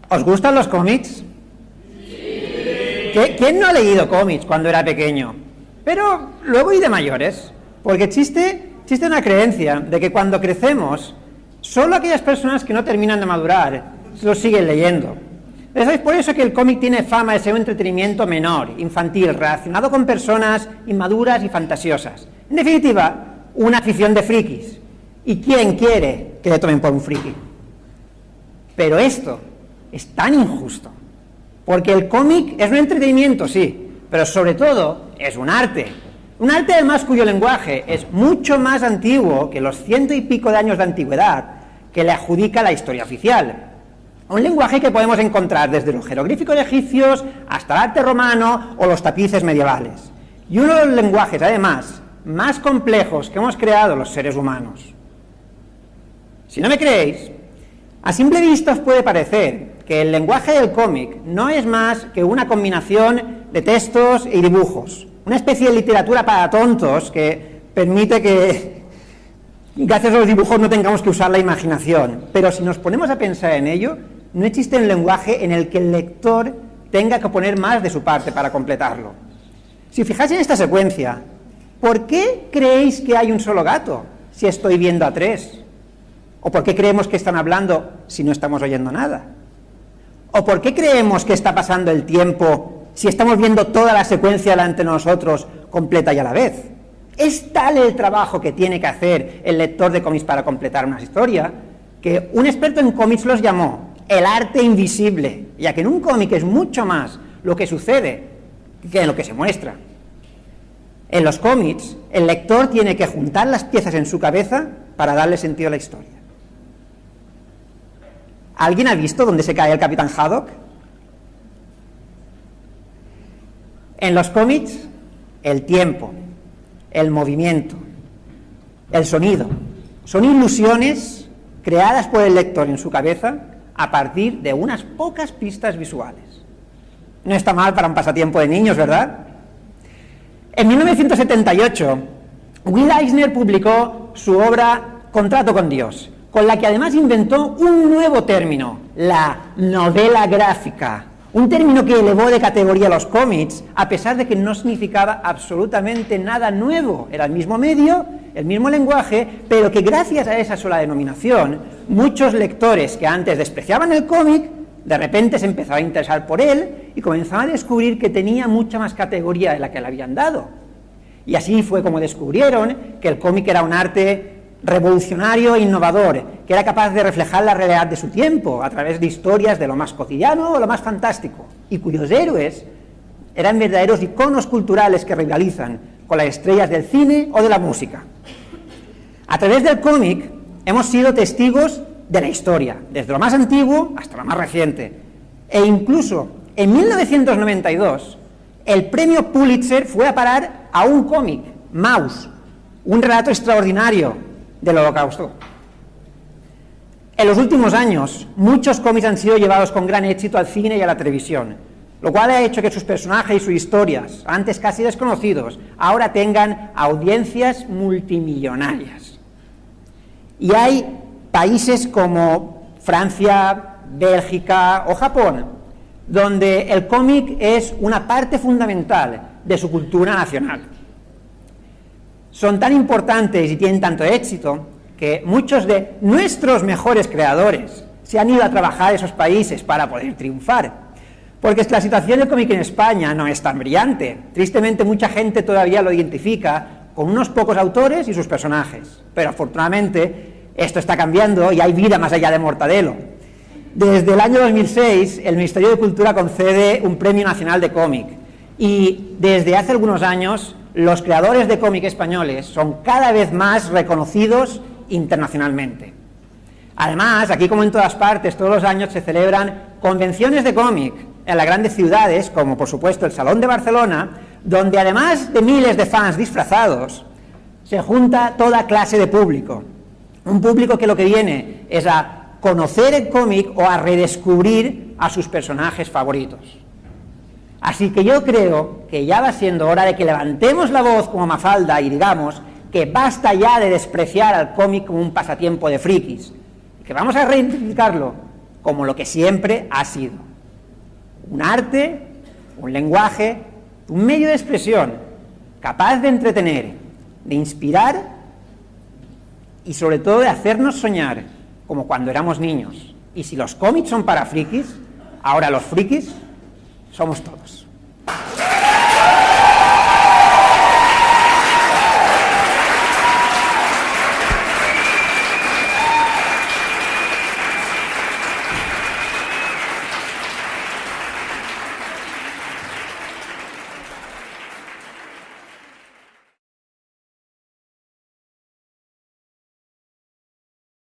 ¿Os gustan los cómics? Sí. ¿Quién no ha leído cómics cuando era pequeño? Pero luego y de mayores, porque existe una creencia de que cuando crecemos, solo aquellas personas que no terminan de madurar los siguen leyendo. Es por eso que el cómic tiene fama de ser un entretenimiento menor, infantil, relacionado con personas inmaduras y fantasiosas. En definitiva, una afición de frikis. ¿Y quién quiere que le tomen por un friki? Pero esto es tan injusto, porque el cómic es un entretenimiento, sí, pero sobre todo es un arte además cuyo lenguaje es mucho más antiguo que los 100 y pico de años de antigüedad que le adjudica la historia oficial. Un lenguaje que podemos encontrar desde los jeroglíficos egipcios hasta el arte romano o los tapices medievales. Y uno de los lenguajes, además, más complejos que hemos creado los seres humanos. Si no me creéis, a simple vista os puede parecer que el lenguaje del cómic no es más que una combinación de textos y dibujos, una especie de literatura para tontos que permite que, gracias a los dibujos, no tengamos que usar la imaginación. Pero si nos ponemos a pensar en ello, no existe un lenguaje en el que el lector tenga que poner más de su parte para completarlo. Si fijáis en esta secuencia, ¿por qué creéis que hay un solo gato si estoy viendo a tres? ¿O por qué creemos que están hablando si no estamos oyendo nada? ¿O por qué creemos que está pasando el tiempo si estamos viendo toda la secuencia delante de nosotros completa y a la vez? Es tal el trabajo que tiene que hacer el lector de cómics para completar una historia que un experto en cómics los llamó el arte invisible, ya que en un cómic es mucho más lo que sucede que en lo que se muestra. En los cómics, el lector tiene que juntar las piezas en su cabeza para darle sentido a la historia. ¿Alguien ha visto dónde se cae el Capitán Haddock? En los cómics, el tiempo, el movimiento, el sonido, son ilusiones creadas por el lector en su cabeza a partir de unas pocas pistas visuales. No está mal para un pasatiempo de niños, ¿verdad? En 1978, Will Eisner publicó su obra Contrato con Dios, con la que además inventó un nuevo término, la novela gráfica, un término que elevó de categoría a los cómics, a pesar de que no significaba absolutamente nada nuevo. Era el mismo medio, el mismo lenguaje, pero que gracias a esa sola denominación, muchos lectores que antes despreciaban el cómic, de repente se empezaban a interesar por él y comenzaban a descubrir que tenía mucha más categoría de la que le habían dado. Y así fue como descubrieron que el cómic era un arte revolucionario e innovador, que era capaz de reflejar la realidad de su tiempo a través de historias de lo más cotidiano o lo más fantástico, y cuyos héroes eran verdaderos iconos culturales que rivalizan con las estrellas del cine o de la música. A través del cómic hemos sido testigos de la historia, desde lo más antiguo hasta lo más reciente, e incluso en 1992 el premio Pulitzer fue a parar a un cómic, Maus, un relato extraordinario del Holocausto. En los últimos años, muchos cómics han sido llevados con gran éxito al cine y a la televisión, lo cual ha hecho que sus personajes y sus historias, antes casi desconocidos, ahora tengan audiencias multimillonarias. Y hay países como Francia, Bélgica o Japón, donde el cómic es una parte fundamental de su cultura nacional. Son tan importantes y tienen tanto éxito que muchos de nuestros mejores creadores se han ido a trabajar a esos países para poder triunfar. Porque es que la situación del cómic en España no es tan brillante. Tristemente, mucha gente todavía lo identifica con unos pocos autores y sus personajes. Pero afortunadamente esto está cambiando y hay vida más allá de Mortadelo. Desde el año 2006, el Ministerio de Cultura concede un Premio Nacional de Cómic. Y desde hace algunos años, los creadores de cómic españoles son cada vez más reconocidos internacionalmente. Además, aquí como en todas partes, todos los años se celebran convenciones de cómic en las grandes ciudades, como por supuesto el Salón de Barcelona, donde además de miles de fans disfrazados, se junta toda clase de público. Un público que lo que viene es a conocer el cómic o a redescubrir a sus personajes favoritos. Así que yo creo que ya va siendo hora de que levantemos la voz como Mafalda y digamos que basta ya de despreciar al cómic como un pasatiempo de frikis, y que vamos a reidentificarlo como lo que siempre ha sido: un arte, un lenguaje, un medio de expresión capaz de entretener, de inspirar y sobre todo de hacernos soñar como cuando éramos niños. Y si los cómics son para frikis, ahora los frikis somos todos.